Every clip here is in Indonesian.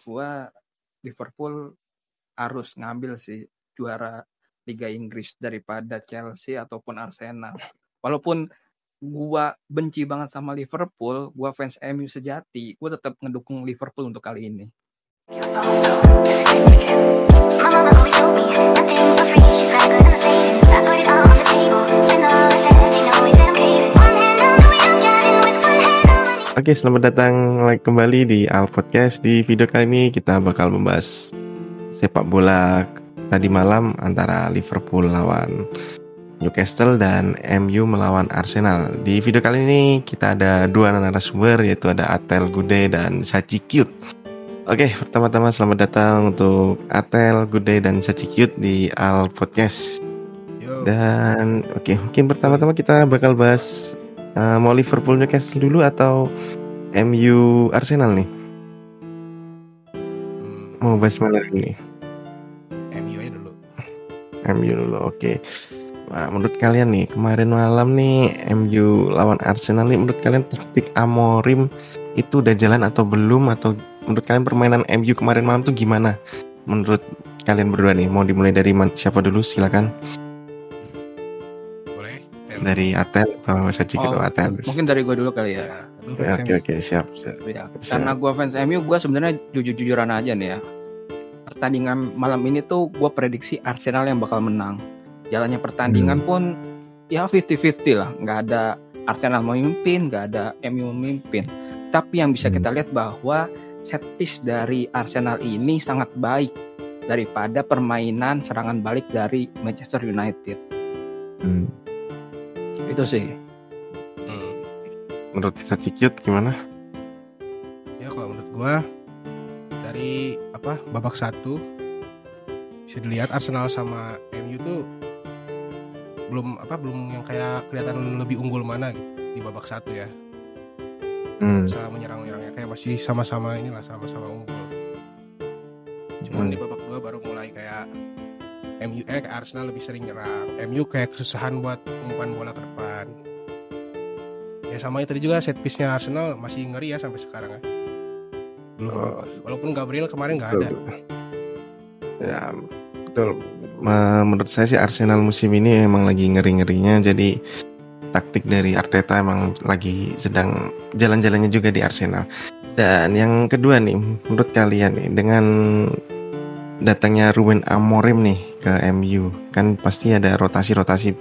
gua Liverpool harus ngambil sih juara Liga Inggris daripada Chelsea ataupun Arsenal. Walaupun gua benci banget sama Liverpool, gua fans MU sejati, gua tetap ngedukung Liverpool untuk kali ini. Oke, selamat datang kembali di Al Podcast. Di video kali ini kita bakal membahas sepak bola tadi malam antara Liverpool lawan Newcastle dan MU melawan Arsenal. Di video kali ini kita ada dua narasumber, yaitu ada Atel Gude dan Sachi Cute. Oke, pertama-tama selamat datang untuk Atel Gude dan Sachi Cute di Al Podcast. Dan mungkin pertama-tama kita bakal bahas mau Liverpool Newcastle dulu atau MU Arsenal nih? Mau bahas mana nih? MU aja dulu. MU dulu, oke. Nah, menurut kalian nih, kemarin malam nih MU lawan Arsenal nih, menurut kalian taktik Amorim itu udah jalan atau belum? Atau menurut kalian permainan MU kemarin malam tuh gimana? Menurut kalian berdua nih, mau dimulai dari siapa dulu? Silakan. Dari Atel atau Sachi atau Atel? Mungkin dari gue dulu kali ya. Oke, siap. Ya, karena gue fans MU, gue sebenarnya jujur-jujuran aja nih ya. Pertandingan malam ini tuh gue prediksi Arsenal yang bakal menang. Jalannya pertandingan pun ya 50-50 lah. Nggak ada Arsenal memimpin, nggak ada MU memimpin. Tapi yang bisa kita lihat bahwa set piece dari Arsenal ini sangat baik daripada permainan serangan balik dari Manchester United. Itu sih. Menurut Sachi Cute gimana? Ya kalau menurut gua dari babak 1 bisa dilihat Arsenal sama MU tuh belum yang kayak kelihatan lebih unggul mana gitu di babak 1 ya. Bisa menyerang-menyerangnya kayak masih sama-sama unggul. Cuman di babak 2 baru mulai kayak Arsenal lebih sering nyerang. MU kayak kesusahan buat umpan bola ke depan. Ya sama itu juga set piece-nya Arsenal masih ngeri ya sampai sekarang ya. Belum. Walaupun Gabriel kemarin nggak ada. Ya betul. Menurut saya sih Arsenal musim ini emang lagi ngeri-ngerinya. Jadi taktik dari Arteta emang lagi sedang jalan-jalannya juga di Arsenal. Dan yang kedua nih, menurut kalian nih dengan datangnya Ruben Amorim nih ke MU, kan pasti ada rotasi-rotasi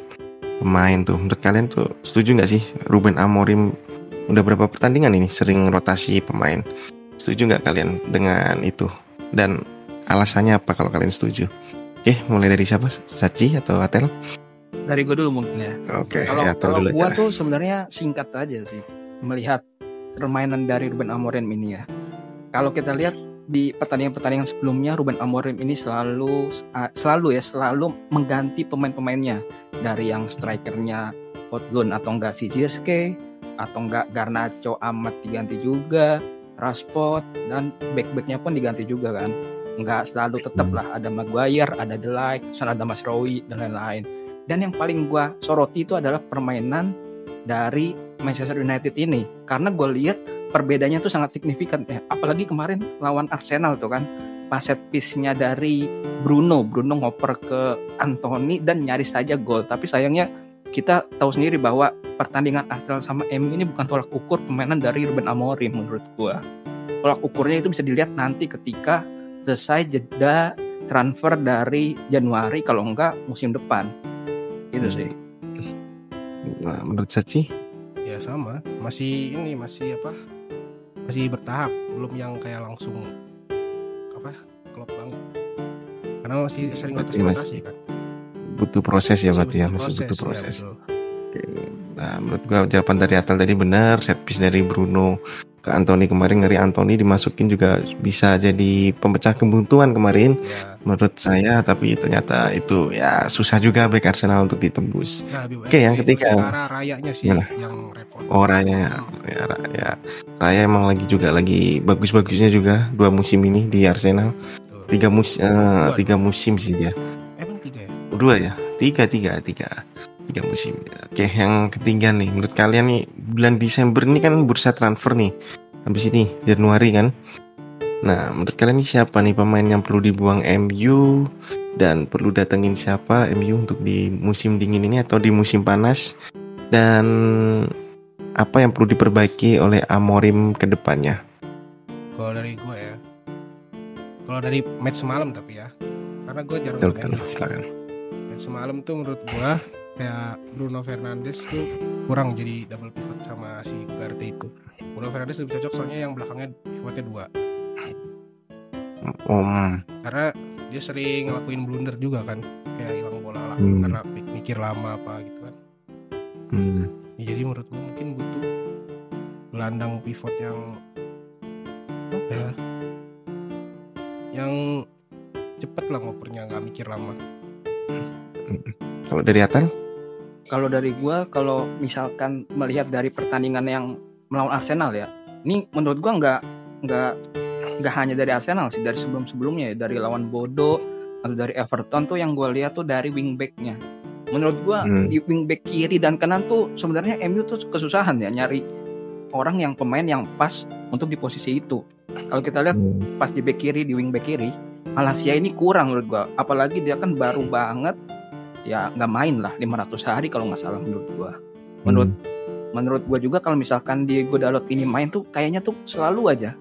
pemain tuh. Menurut kalian tuh setuju nggak sih Ruben Amorim udah berapa pertandingan ini sering rotasi pemain? Setuju nggak kalian dengan itu? Dan alasannya apa kalau kalian setuju? Oke, mulai dari siapa? Sachi atau Atel? Dari gue dulu mungkin ya. Oke, kalau gue tuh sebenarnya singkat aja sih melihat permainan dari Ruben Amorim ini ya. Kalau kita lihat di pertandingan-pertandingan sebelumnya, Ruben Amorim ini selalu mengganti pemain-pemainnya, dari yang strikernya Højlund atau enggak si Zirkzee atau enggak Garnacho amat diganti juga, Rashford, dan back-backnya pun diganti juga kan. Enggak selalu tetap lah, ada Maguire, ada De Ligt, ada Mazraoui dan lain-lain. Dan yang paling gua soroti itu adalah permainan dari Manchester United ini, karena gue lihat perbedaannya tuh sangat signifikan ya. Apalagi kemarin lawan Arsenal tuh kan, pas set piece-nya dari Bruno ngoper ke Anthony dan nyaris saja gol. Tapi sayangnya kita tahu sendiri bahwa pertandingan Arsenal sama MU ini bukan tolak ukur permainan dari Ruben Amorim menurut gua. Tolak ukurnya itu bisa dilihat nanti ketika selesai jeda transfer dari Januari, kalau enggak musim depan. Itu sih. Nah, menurut Sachi? Ya sama, masih bertahap, belum yang kayak langsung klop banget. Karena masih sering rotasi kan. Butuh proses ya berarti ya, masih butuh proses. Ya, oke. Nah, menurut gua jawaban dari Atal tadi benar, set piece dari Bruno ke Anthony kemarin, ngeri Anthony dimasukin juga bisa jadi pemecah kebuntuan kemarin menurut saya, tapi ternyata itu ya susah juga bek Arsenal untuk ditembus. Oke, yang ketiga Rayanya sih yang repot. Raya emang lagi bagus-bagusnya juga 2 musim ini di Arsenal. 3 musim sih dia. Emang 3 ya? 2 ya? 3 musim. Oke, yang ketiga nih, menurut kalian nih bulan Desember ini kan bursa transfer nih. Habis ini Januari kan. Nah, menurut kalian ini siapa nih pemain yang perlu dibuang MU dan perlu datengin siapa MU untuk di musim dingin ini atau di musim panas, dan apa yang perlu diperbaiki oleh Amorim ke depannya? Kalau dari gue ya, kalau dari match semalam tapi ya, karena gue jarang Betul, nonton. silakan. Match semalam tuh menurut gue kayak Bruno Fernandes tuh kurang jadi double pivot sama si Ugarte itu. Bruno Fernandes lebih cocok soalnya yang belakangnya pivotnya 2. Karena dia sering ngelakuin blunder juga kan, kayak hilang bola lah karena mikir lama apa gitu kan. Ya, jadi menurut gue mungkin butuh gelandang pivot yang apa ya, yang cepet lah ngopernya, nggak mikir lama. Kalau dari Atal? Kalau dari gua, kalau misalkan melihat dari pertandingan yang melawan Arsenal ya, ini menurut gua nggak hanya dari Arsenal sih, dari sebelumnya ya, dari lawan Bodo atau dari Everton tuh yang gua lihat tuh dari wingbacknya. Menurut gua di wingback kiri dan kanan tuh sebenarnya MU tuh kesusahan ya nyari orang yang pemain yang pas untuk di posisi itu. Kalau kita lihat pas di back kiri, di wingback kiri, Malacia ini kurang menurut gua. Apalagi dia kan baru banget, ya nggak main lah 500 hari kalau nggak salah menurut gua. Menurut gua juga kalau misalkan Diego Dalot ini main tuh kayaknya tuh selalu aja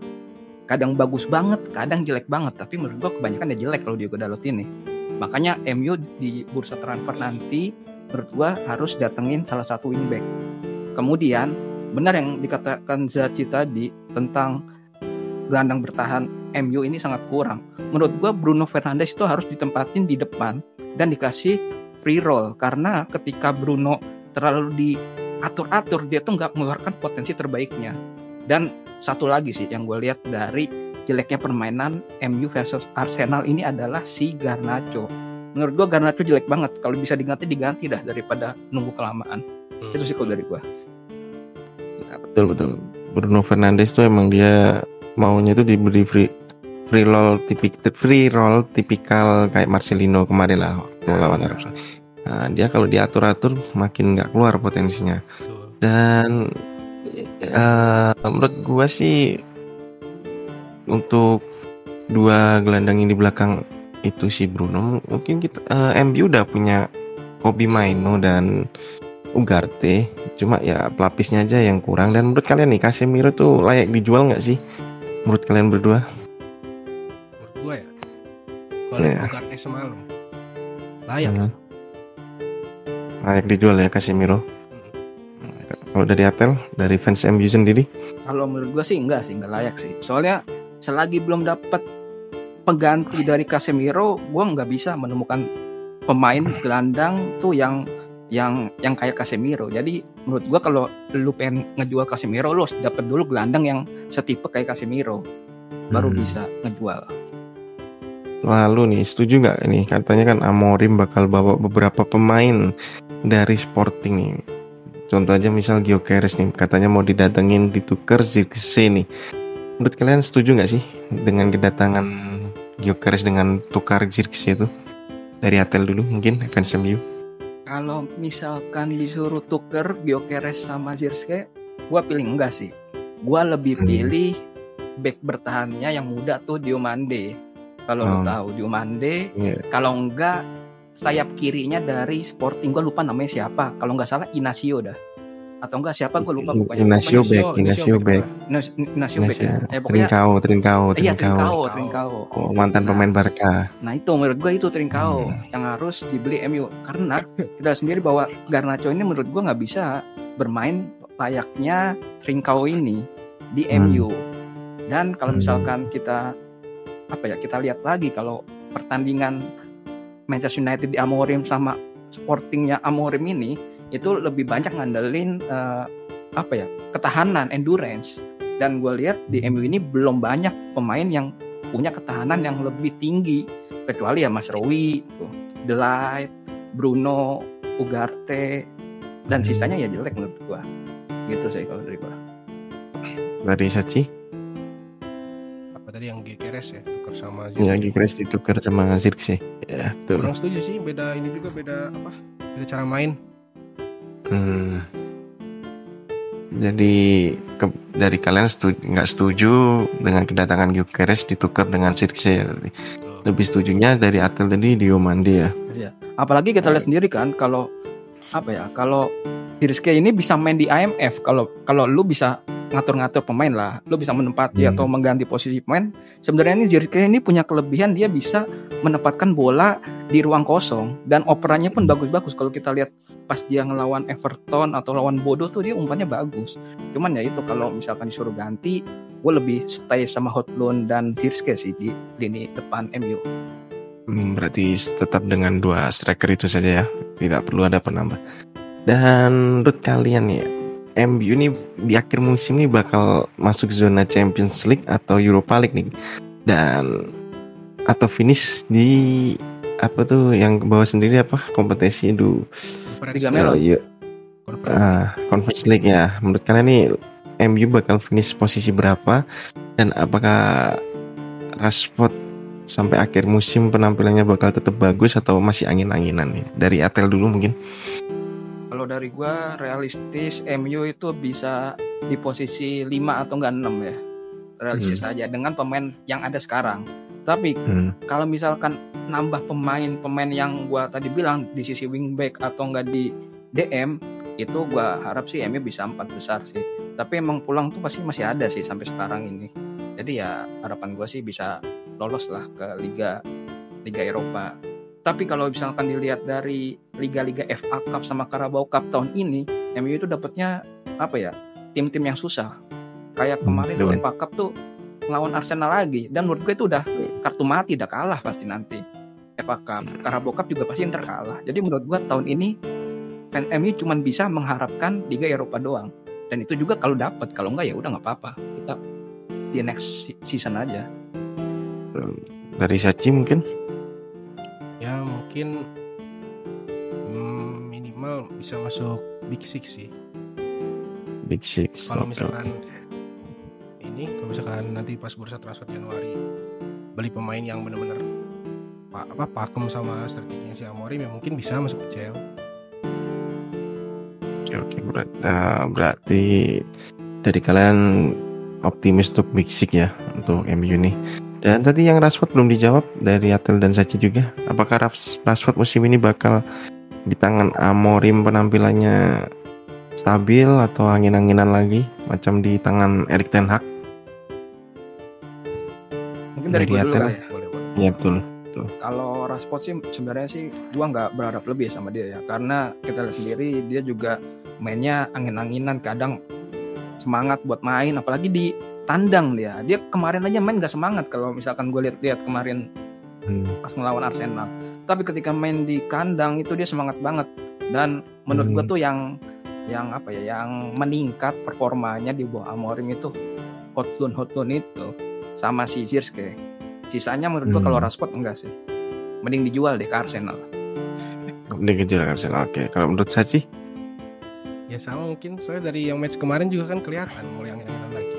kadang bagus banget, kadang jelek banget. Tapi menurut gua kebanyakan ya jelek kalau Diego Dalot ini. Makanya MU di bursa transfer nanti menurut gua harus datengin salah satu wingback. Kemudian benar yang dikatakan Zaci tadi tentang gelandang bertahan MU ini sangat kurang. Menurut gua Bruno Fernandes itu harus ditempatin di depan dan dikasih free roll, karena ketika Bruno terlalu diatur-atur dia tuh nggak mengeluarkan potensi terbaiknya. Dan satu lagi sih yang gue lihat dari jeleknya permainan MU versus Arsenal ini adalah si Garnacho. Menurut gue Garnacho jelek banget, kalau bisa diganti dah daripada nunggu kelamaan. Itu sih kalau dari gue. Nah, betul. Bruno Fernandes tuh emang dia maunya tuh diberi free roll tipikal kayak Marcelino kemarin lah waktu lawan Arab. Nah, dia kalau diatur-atur makin nggak keluar potensinya. Dan menurut gua sih untuk dua gelandang yang di belakang itu si Bruno, mungkin kita MU udah punya Kobbie Mainoo dan Ugarte, cuma ya pelapisnya aja yang kurang. Dan menurut kalian nih Casemiro tuh layak dijual nggak sih? Menurut kalian berdua? Menurut gue ya, kalau Ugarte semalam layak dijual ya Casemiro. Kalau dari Atel, dari fans MU sendiri? Kalau menurut gue sih enggak layak sih. Soalnya selagi belum dapat pengganti dari Casemiro, gue nggak bisa menemukan pemain gelandang tuh yang kayak Casemiro. Jadi menurut gua kalau lu pengen ngejual Casemiro, lu harus dapat dulu gelandang yang setipe kayak Casemiro, baru bisa ngejual. Lalu nih, setuju nggak ini katanya kan Amorim bakal bawa beberapa pemain dari Sporting nih. Contoh aja misal Gyökeres nih, katanya mau didatengin ditukar Zirkzee nih. Menurut kalian setuju nggak sih dengan kedatangan Gyökeres dengan tukar Zirkzee itu? Dari Atel dulu mungkin, fans MU. Kalau misalkan disuruh tuker Gyökeres sama Zirkzee, gue pilih enggak sih. Gue lebih pilih back bertahannya yang muda tuh Diomande. Kalau lo tahu Diomande, kalau enggak sayap kirinya dari Sporting, gue lupa namanya siapa. Kalau nggak salah Inacio dah. Atau enggak siapa gue lupa pokoknya. Inacio back. Trincao. Oh, mantan pemain Barca. Nah itu menurut gue itu Trincao yang harus dibeli MU, karena kita sendiri bahwa Garnacho ini menurut gue nggak bisa bermain layaknya Trincao ini di MU. Dan kalau misalkan kita lihat lagi kalau pertandingan Manchester United di Amorim sama Sportingnya Amorim ini, itu lebih banyak ngandelin ketahanan, endurance. Dan gue lihat di MU ini belum banyak pemain yang punya ketahanan yang lebih tinggi, kecuali ya Mas Rowi, De Ligt, Bruno, Ugarte, dan sisanya ya jelek menurut gue. Gitu sih kalau dari gue. Dari Sachi? Apa tadi yang Gyökeres ya, tukar sama Zirkzee? Ya, Gyökeres ditukar sama Zirkzee. Ya, betul. Kurang setuju sih, beda Jadi dari kalian nggak setuju dengan kedatangan Gyökeres ditukar dengan Zirkzee ya berarti. Lebih setujunya dari Atel tadi Diomande ya. Iya. Apalagi kita lihat sendiri kan kalau kalau Zirkzee ini bisa main di IMF, kalau lu bisa ngatur-ngatur pemain lah, lu bisa menempati atau mengganti posisi pemain. Sebenarnya ini Zirkzee ini punya kelebihan, dia bisa menempatkan bola di ruang kosong dan operannya pun bagus-bagus. Kalau kita lihat pas dia ngelawan Everton atau lawan Bodo tuh dia umpannya bagus. Cuman ya itu kalau misalkan disuruh ganti, gue lebih stay sama Højlund dan Zirkzee sih di lini depan MU. Berarti tetap dengan 2 striker itu saja ya, tidak perlu ada penambah. Dan menurut kalian ya, MU ini di akhir musim ini bakal masuk zona Champions League atau Europa League nih, dan atau finish di apa tuh yang bawah sendiri apa kompetisi itu Liga Melon. Conference League ya. Menurut kalian nih MU bakal finish posisi berapa, dan apakah Rashford sampai akhir musim penampilannya bakal tetap bagus atau masih angin-anginan nih? Dari Atel dulu mungkin. Kalau dari gue realistis MU itu bisa di posisi 5 atau enggak 6 ya. Realistis aja dengan pemain yang ada sekarang. Tapi kalau misalkan nambah pemain yang gue tadi bilang di sisi wingback atau enggak di DM, itu gue harap sih MU bisa 4 besar sih. Tapi emang pulang tuh pasti masih ada sih sampai sekarang ini. Jadi ya harapan gue sih bisa lolos lah ke Liga Eropa. Tapi kalau misalkan dilihat dari liga-liga FA Cup sama Carabao Cup tahun ini, MU itu dapatnya tim-tim yang susah. Kayak kemarin FA Cup tuh ngelawan Arsenal lagi, dan menurut gue itu udah kartu mati, udah kalah pasti nanti. FA Cup, Carabao Cup juga pasti Inter kalah. Jadi menurut gue tahun ini fans MU cuma bisa mengharapkan Liga Eropa doang. Dan itu juga kalau dapat, kalau enggak ya udah nggak apa-apa. Kita di next season aja. Dari Sachi mungkin? Ya mungkin minimal bisa masuk Big Six sih. Big Six. Kalau misalkan nanti pas bursa transfer Januari beli pemain yang benar-benar pakem sama strateginya si Amorim, ya mungkin bisa masuk UCL. Oke, berarti dari kalian optimis untuk Big Six ya untuk MU nih. Dan tadi yang Rashford belum dijawab dari Atel dan Sachi juga. Apakah Rashford musim ini bakal di tangan Amorim penampilannya stabil atau angin-anginan lagi macam di tangan Erik ten Hag? Mungkin dari gue dulu kali ya. Iya betul. Kalau Rashford sih sebenarnya sih gue nggak berharap lebih sama dia ya, karena kita lihat sendiri dia juga mainnya angin-anginan, kadang semangat buat main, apalagi di tandang dia kemarin aja main nggak semangat kalau misalkan gue lihat kemarin pas ngelawan Arsenal. Tapi ketika main di kandang itu dia semangat banget, dan menurut gue tuh yang meningkat performanya di bawah Amorim itu Højlund itu sama si Zirkzee. Sisanya menurut gue kalau Rashford enggak sih, mending dijual deh ke Arsenal. Oke. Kalau menurut Sachi? Ya sama mungkin, soalnya dari yang match kemarin juga kan kelihatan mulai angin-anginan lagi.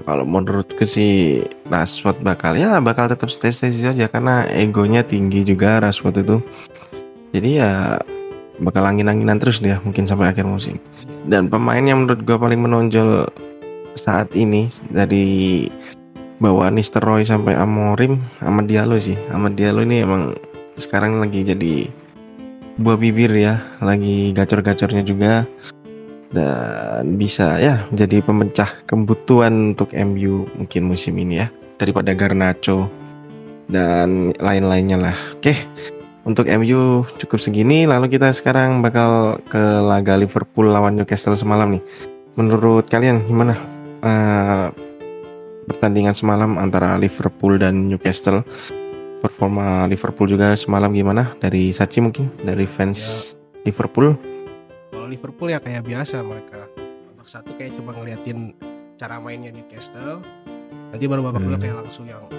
Kalau menurutku sih Rashford bakal tetap stay aja, karena egonya tinggi juga Rashford itu. Jadi ya bakal angin-anginan terus dia mungkin sampai akhir musim. Dan pemain yang menurut gue paling menonjol saat ini dari bawaan Nistelrooy sampai Amorim, Amad Diallo sih. Amad Diallo ini emang sekarang lagi jadi buah bibir ya, lagi gacor-gacornya juga, dan bisa ya jadi pemecah kebutuhan untuk MU mungkin musim ini ya, daripada Garnacho dan lain-lainnya lah. Oke, untuk MU cukup segini. Lalu kita sekarang bakal ke laga Liverpool lawan Newcastle semalam nih. Menurut kalian gimana pertandingan semalam antara Liverpool dan Newcastle? Performa Liverpool juga semalam gimana? Dari Sachi mungkin, dari fans Liverpool. Kalau Liverpool ya kayak biasa, mereka babak satu kayak coba ngeliatin cara mainnya Newcastle. Nanti baru babak dua kayak langsung yang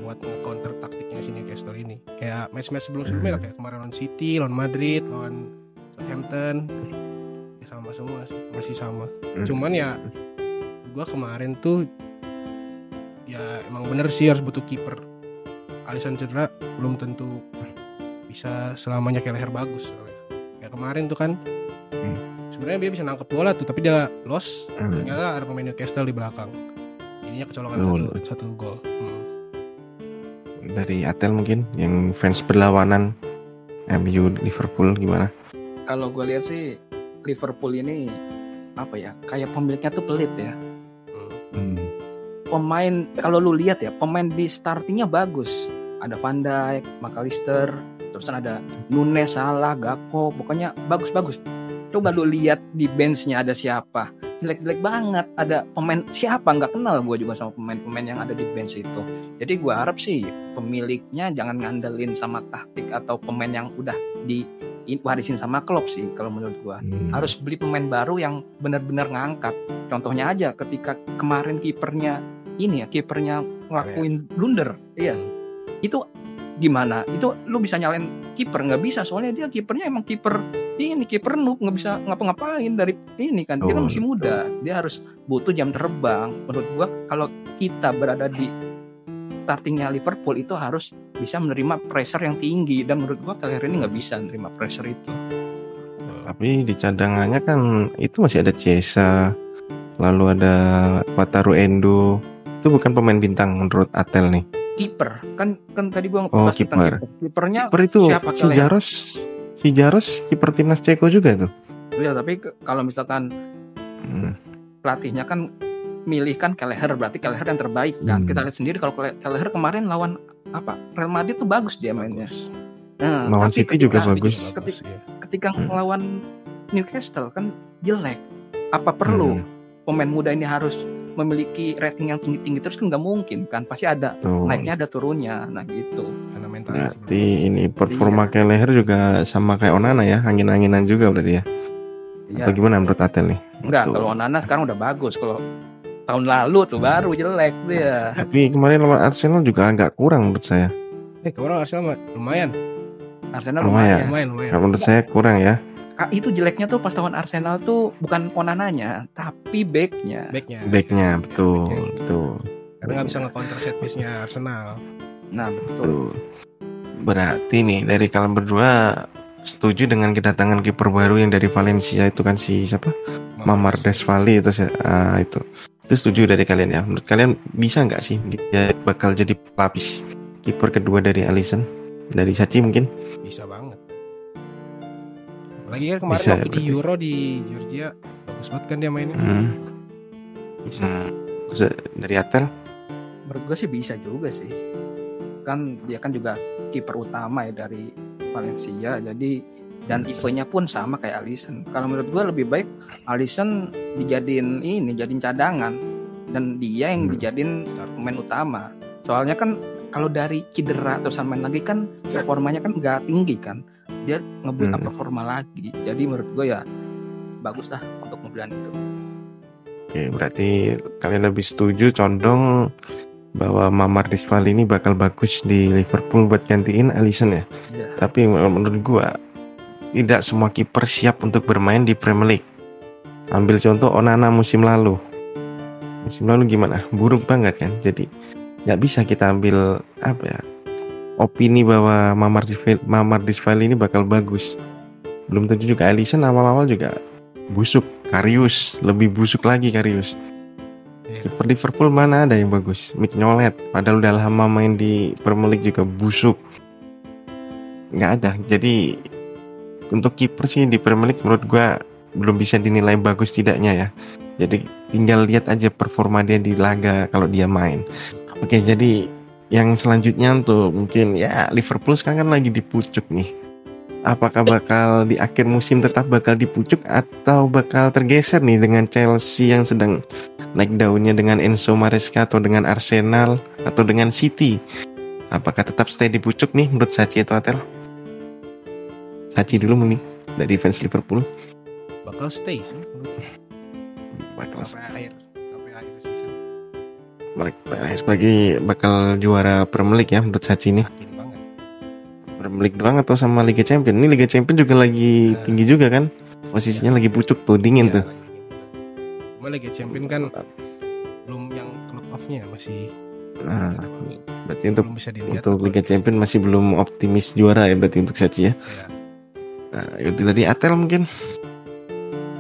buat nge-counter taktiknya si Newcastle ini. Kayak match-match sebelum-sebelumnya kayak kemarin lawan City, lawan Madrid, lawan Southampton. Ya sama semua sih, masih sama. Cuman ya gua kemarin tuh ya emang bener sih harus butuh kiper. Alisson cedera belum tentu bisa selamanya kayak leher bagus. Kayak kemarin tuh kan sebenarnya dia bisa nangkep bola tuh, tapi dia loss. Ternyata ada pemain Newcastle di belakang. Ininya kecolongan satu gol. Dari Atel mungkin yang fans berlawanan MU Liverpool gimana? Kalau gue lihat sih Liverpool ini apa ya, kayak pemiliknya tuh pelit ya. Pemain kalau lu lihat ya, pemain di startingnya bagus. Ada Van Dijk, McAllister, terus ada Nunes, Salah, Gakpo, pokoknya bagus-bagus. Coba lu lihat di benchnya ada siapa, jelek-jelek banget. Ada pemain siapa, nggak kenal gue juga sama pemain-pemain yang ada di bench itu. Jadi gue harap sih pemiliknya jangan ngandelin sama taktik atau pemain yang udah diwarisin sama klub sih. Kalau menurut gue harus beli pemain baru yang benar-benar ngangkat. Contohnya aja ketika kemarin kipernya ngelakuin blunder, iya. Itu gimana? Itu lu bisa nyalain kiper? Nggak bisa, soalnya dia kipernya emang kiper noob, nggak bisa ngapa-ngapain dari ini kan. Dia kan masih muda, dia harus butuh jam terbang. Menurut gua kalau kita berada di startingnya Liverpool itu harus bisa menerima pressure yang tinggi, dan menurut gua Kelleher ini nggak bisa menerima pressure itu. Tapi di cadangannya kan itu masih ada Chiesa, lalu ada Wataru Endo. Itu bukan pemain bintang menurut Atel nih. Kiper kan tadi gua ngebahas tentang kipernya. Kiper itu siapa? si Jaros kiper timnas Ceko juga tuh. Iya, tapi kalau misalkan pelatihnya kan milih kan Kelleher, berarti Kelleher yang terbaik kan. Kita lihat sendiri kalau Kelleher kemarin lawan Real Madrid tuh bagus dia mainnya. Nah, lawan tapi City juga bagus. Ketika ngelawan Newcastle kan jelek. Apa perlu pemain muda ini harus memiliki rating yang tinggi-tinggi terus? Kan nggak mungkin kan, pasti ada naiknya ada turunnya. Nah gitu. Karena mentalnya berarti ini performa Kelleher juga sama kayak Onana ya, angin-anginan juga berarti ya. Atau gimana menurut Atel nih? Enggak, kalau Onana sekarang udah bagus. Kalau tahun lalu tuh baru jelek dia. Tapi kemarin lawan Arsenal juga agak kurang menurut saya. Kemarin Arsenal lumayan. Lumayan. Menurut saya kurang ya. Itu jeleknya tuh pas lawan Arsenal tuh bukan Onananya, tapi backnya, betul. Karena nggak bisa nge-counter set piece-nya Arsenal. Nah betul. Berarti nih dari kalian berdua setuju dengan kedatangan kiper baru yang dari Valencia itu kan si siapa? Mamar Desvali itu setuju dari kalian ya. Menurut kalian bisa nggak sih dia bakal jadi pelapis kiper kedua dari Alisson, dari Sachi mungkin? Bisa banget. Lagi kan kemarin waktu di Euro di Georgia bagus banget kan dia mainnya. Bisa. Dari Atel? Menurut gue sih bisa juga sih. Kan dia kan juga kiper utama ya dari Valencia. Jadi dan tipenya pun sama kayak Alisson. Kalau menurut gue lebih baik Alisson dijadiin cadangan dan dia yang dijadiin pemain utama. Soalnya kan kalau dari cedera atau main lagi kan performanya kan nggak tinggi kan. Dia nge-build up performa lagi. Jadi menurut gue ya bagus lah untuk mobilan itu. Oke, berarti kalian lebih setuju condong bahwa Mamar Desvali ini bakal bagus di Liverpool buat gantiin Alisson ya. Tapi menurut gue tidak semua kiper siap untuk bermain di Premier League. Ambil contoh Onana musim lalu. Musim lalu gimana? Buruk banget kan. Jadi nggak bisa kita ambil opini bahwa Mamar Desvali ini bakal bagus. Belum tentu juga. Alisson awal-awal juga busuk. Karius lebih busuk lagi Karius. Kiper Liverpool mana ada yang bagus? Mignolet padahal udah lama main di Premier League juga busuk. Nggak ada. Jadi untuk kiper sih di Premier League menurut gue belum bisa dinilai bagus tidaknya ya. Jadi tinggal lihat aja performa dia di laga kalau dia main. Oke, jadi yang selanjutnya untuk mungkin ya Liverpool sekarang kan lagi di pucuk nih. Apakah bakal di akhir musim tetap bakal di pucuk atau bakal tergeser nih dengan Chelsea yang sedang naik daunnya dengan Enzo Maresca atau dengan Arsenal atau dengan City? Apakah tetap stay di pucuk nih menurut Sachi atau Atel? Sachi dulu nih dari fans Liverpool. Bakal stay sih. Sampai akhir season. Sebagai bakal juara Premier League ya menurut Sachi nih. Premier League doang atau sama Liga Champions? Ini Liga Champions juga lagi tinggi juga kan? Posisinya lagi pucuk tuh, dingin tuh. Cuma Liga Champions kan belum yang knock off-nya masih. Nah, berarti untuk Liga Champions masih belum optimis juara ya berarti untuk Sachi ya. Itu dari Atel mungkin.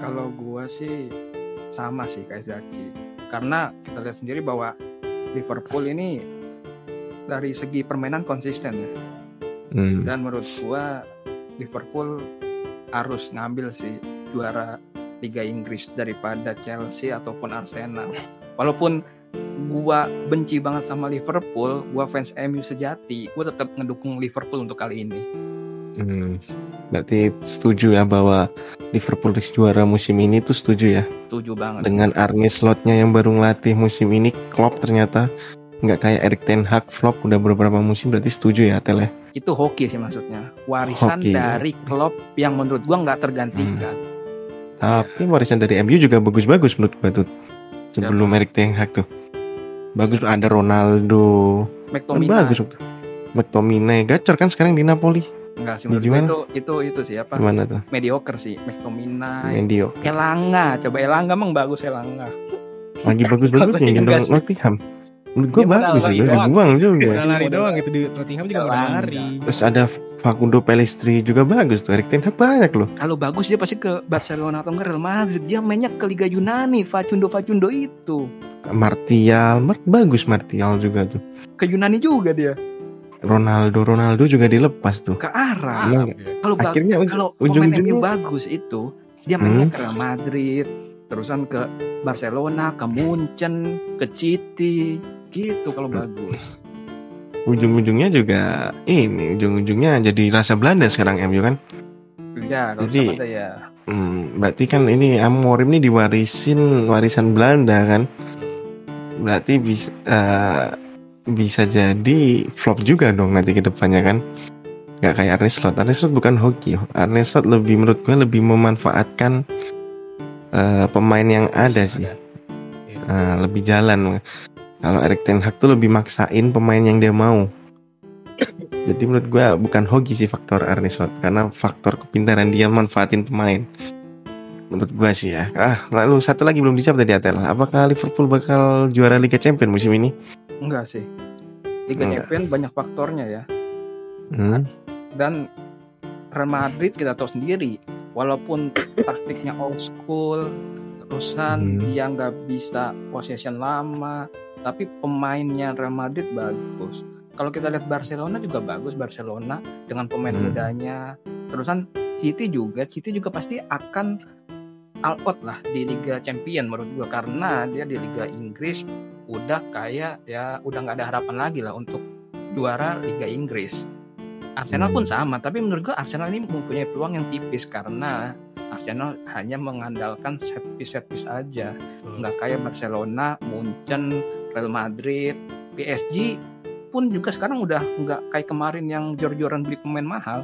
Kalau gua sih sama sih kayak Zaci. Karena kita lihat sendiri bahwa Liverpool ini dari segi permainan konsisten ya. Dan menurut gua Liverpool harus ngambil sih juara Liga Inggris daripada Chelsea ataupun Arsenal. Walaupun gua benci banget sama Liverpool, gua fans MU sejati, gua tetap ngedukung Liverpool untuk kali ini. Berarti setuju ya bahwa Liverpool juara musim ini tuh setuju ya? Setuju banget. Dengan Arne Slotnya yang baru ngelatih musim ini, Klopp ternyata nggak kayak Erik ten Hag flop udah beberapa musim, berarti setuju ya Tel ya? Itu hoki sih maksudnya, warisan dari Klopp yang menurut gua nggak tergantikan. Tapi warisan dari MU juga bagus-bagus menurut gua tuh sebelum Erik ten Hag tuh. Bagus, ada Ronaldo, McTominay. Bagus. McTominay gacor kan sekarang di Napoli. Enggak sih menurut itu siapa? Gimana tuh? Mediocre sih, McTominay. Mediocre. Elanga emang bagus Elanga. Lagi bagus-bagus yang gendong Nottingham. Menurut gue bagus juga, dibuang juga. Lari doang itu di Nottingham juga udah lari. Terus ada Facundo Pellistri juga bagus tuh. Erik ten Hag banyak loh. Kalau bagus dia pasti ke Barcelona atau enggak Real Madrid. Dia mainnya ke Liga Yunani, Facundo itu. Martial juga tuh. Ke Yunani juga dia. Ronaldo juga dilepas tuh. Ke Arab. Kalau pemain MU bagus itu, dia mainnya ke Real Madrid, terusan ke Barcelona, ke Munchen, ke City, gitu kalau bagus. Ujung-ujungnya jadi rasa Belanda sekarang MU kan? Ya, kalau sama ya. Berarti kan ini Amorim ini warisan Belanda kan? Berarti bisa jadi flop juga dong nanti ke depannya kan. Gak kayak Arne Slot bukan hoki. Arne Slot menurut gue lebih memanfaatkan pemain yang ada sih. Lebih jalan. Kalau Erik ten Hag tuh lebih maksain pemain yang dia mau. Jadi menurut gue bukan hoki sih faktor Arne Slot, karena faktor kepintaran dia manfaatin pemain. Menurut gue sih ya. Lalu satu lagi belum dijawab tadi Atel. Apakah Liverpool bakal juara Liga Champions musim ini? Enggak sih. Liga Champions banyak faktornya ya. Dan Real Madrid kita tahu sendiri, walaupun taktiknya old school, terusan dia nggak bisa possession lama, tapi pemainnya Real Madrid bagus. Kalau kita lihat Barcelona juga bagus, Barcelona dengan pemain mudanya. Terusan City juga pasti akan all out lah di Liga Champions menurut gua, karena dia di Liga Inggris udah kayak ya udah nggak ada harapan lagi lah untuk juara Liga Inggris. Arsenal pun sama, tapi menurut gua Arsenal ini mempunyai peluang yang tipis karena Arsenal hanya mengandalkan set piece aja, nggak kayak Barcelona, Munchen, Real Madrid, PSG pun juga sekarang udah nggak kayak kemarin yang jor-joran beli pemain mahal.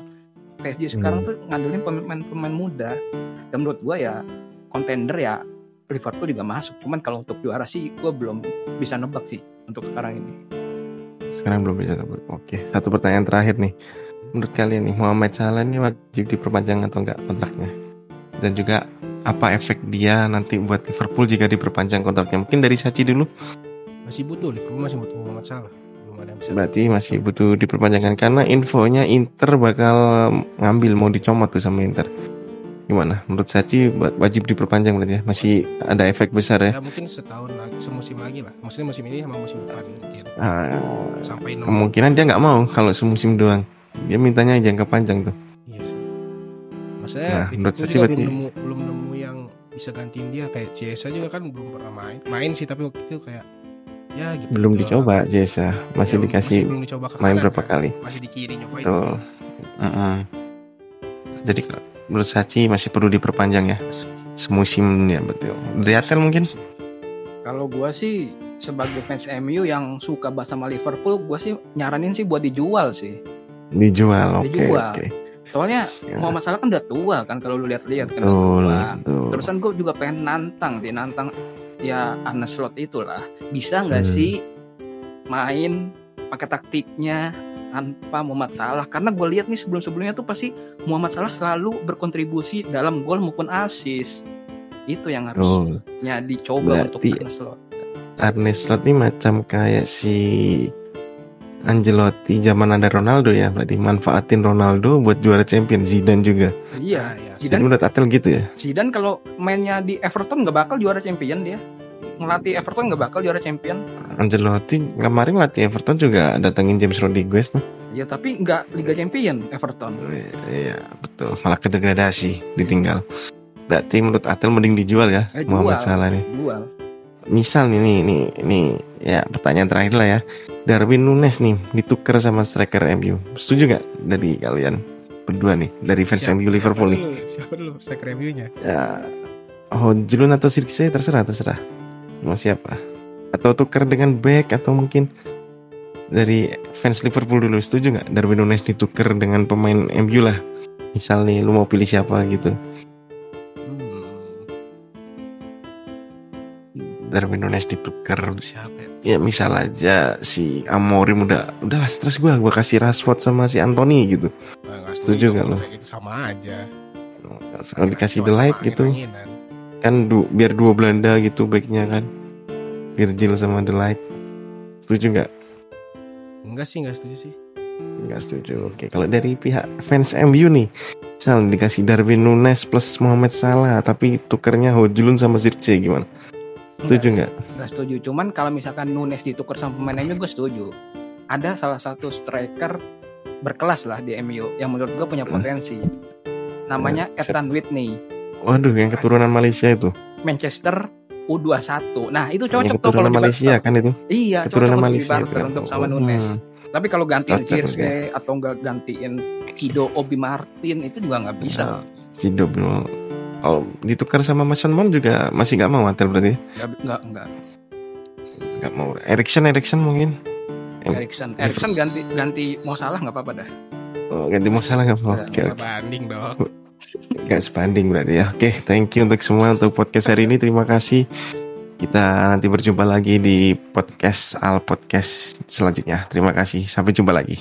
PSG sekarang tuh ngandelin pemain muda. Dan menurut gua ya kontender ya Liverpool juga masuk. Cuman kalau untuk juara sih gua belum bisa nebak sih untuk sekarang ini. Sekarang belum bisa nebak. Oke, satu pertanyaan terakhir nih. Menurut kalian nih, Mohamed Salah ini wajib diperpanjang atau enggak kontraknya? Dan juga apa efek dia nanti buat Liverpool jika diperpanjang kontraknya? Mungkin dari Sachi dulu. Liverpool masih butuh Mohamed Salah. Berarti masih butuh diperpanjangkan karena infonya Inter bakal ngambil, mau dicomot tuh sama Inter. Gimana? Menurut Sachi wajib diperpanjang berarti ya? Masih ada efek besar ya? Ya mungkin setahun lagi, semusim lagi lah. Maksudnya musim ini sama musim depan mungkin. Sampai kemungkinan dia nggak mau kalau semusim doang. Dia mintanya jangka panjang tuh. Iya sih. Maksudnya menurut Sachi berarti belum nemu yang bisa gantiin dia. Kayak Chiesa juga kan belum pernah main sih, tapi waktu itu kayak ya gitu. Belum dicoba Chiesa, masih dikasih main berapa kali. Masih di kiri nyobain. Tuh. Jadi menurut Sachi masih perlu diperpanjang ya. Semusim ya, betul. Dari Atel mungkin? Kalau gua sih sebagai fans MU yang suka banget sama Liverpool, gua sih nyaranin sih buat dijual sih. Dijual, oke. Soalnya Muhammad Salah kan udah tua kan, kalau lu lihat-lihat kan udah tua. Terusan gue juga pengen nantang ya Arne Slot itulah. Bisa nggak sih main pakai taktiknya tanpa Muhammad Salah? Karena gue lihat nih sebelum-sebelumnya tuh pasti Muhammad Salah selalu berkontribusi dalam gol maupun assist. Itu yang harusnya dicoba. Berarti untuk Arne Slot. Arne Slot ini macam kayak si Ancelotti zaman ada Ronaldo ya, berarti manfaatin Ronaldo buat juara champion. Zidane juga. Iya. Jadi Zidane, menurut Atel gitu ya. Zidane kalau mainnya di Everton nggak bakal juara champion dia. Ngelatih Everton nggak bakal juara champion. Ancelotti kemarin latih Everton juga datengin James Rodriguez tuh. Ya tapi nggak Liga Champion Everton. Iya betul, malah ke degradasi, ditinggal. Berarti menurut Atel mending dijual ya Mohamed Salah nih. Jual. Misal nih ya pertanyaan terakhir lah ya. Darwin Nunes nih ditukar sama striker MU. Setuju nggak dari kalian berdua nih dari fans MU Liverpool nih? Siapa dulu striker MU-nya? Ya, Højlund atau Zirkzee terserah. Mau siapa? Atau tukar dengan back atau mungkin dari fans Liverpool dulu, setuju nggak Darwin Nunes ditukar dengan pemain MU lah? Misal nih lu mau pilih siapa gitu? Darwin Nunes ditukar Siapa ya? Misal aja si Amorim udahlah stres gua kasih Rashford sama si Anthony gitu. Setuju nggak lo? Itu sama aja. Kalau dikasih The Light gitu kan biar dua Belanda gitu baiknya kan, Virgil sama The Light. Setuju nggak? Enggak setuju sih. Enggak setuju. Oke, kalau dari pihak fans MU nih, misal dikasih Darwin Nunes plus Mohamed Salah, tapi tukernya Højlund sama Zirkzee gimana? Setuju nggak? Nggak setuju. Cuman kalau misalkan Nunes ditukar sama pemain MU, gue setuju. Ada salah satu striker berkelas lah di MU yang menurut gue punya potensi. Namanya Ethan Whitney. Waduh, yang keturunan Malaysia itu. Manchester U21. Nah, itu cocok yang keturunan Malaysia kan itu? Iya, keturunan cocok Malaysia untuk dibarter untuk sama Nunes. Tapi kalau gantiin Zirkzee atau enggak gantiin Kido Obi Martin itu juga nggak bisa. Kido belum. Oh, ditukar sama Mason Mount juga masih nggak mau Atel berarti? Nggak mau. Eriksen mungkin. Eriksen ganti Mo Salah nggak apa-apa dah. Oh, ganti Mo Salah nggak apa-apa. Nggak sebanding dong. Nggak sebanding berarti ya. Oke, thank you untuk semua untuk podcast hari ini. Terima kasih. Kita nanti berjumpa lagi di podcast Al Podcast selanjutnya. Terima kasih. Sampai jumpa lagi.